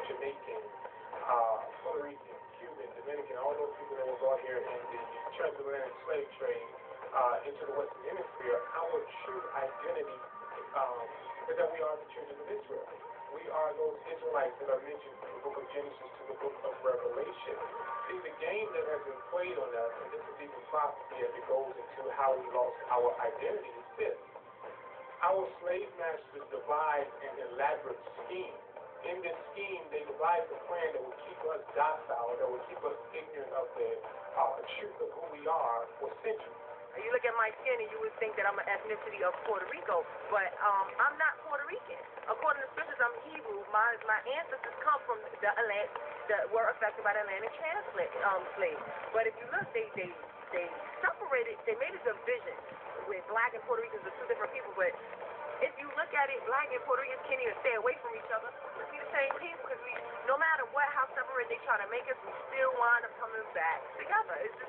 Jamaican, Puerto Rican, Cuban, Dominican, all those people that were brought here in the transatlantic slave trade into the Western Hemisphere, our true identity is that we are the children of Israel. We are those Israelites that are mentioned from the book of Genesis to the book of Revelation. See, the game that has been played on us, and this is even prophecy as it goes into how we lost our identity, is this. Our slave masters devised an elaborate scheme. In this scheme, they devised a plan that would keep us docile, that would keep us ignorant of the truth of who we are for centuries. You look at my skin and you would think that I'm an ethnicity of Puerto Rico, but I'm not Puerto Rican. According to scriptures, I'm Hebrew. My ancestors come from the Atlantic, that were affected by the Atlantic slaves. But if you look, they separated, they made a division with black and Puerto Ricans are two different people, but if you look at it, black and Puerto Ricans can't even stay away from each other. We're the same people because no matter what, how separate they try to make us, we still wind up coming back together. It's just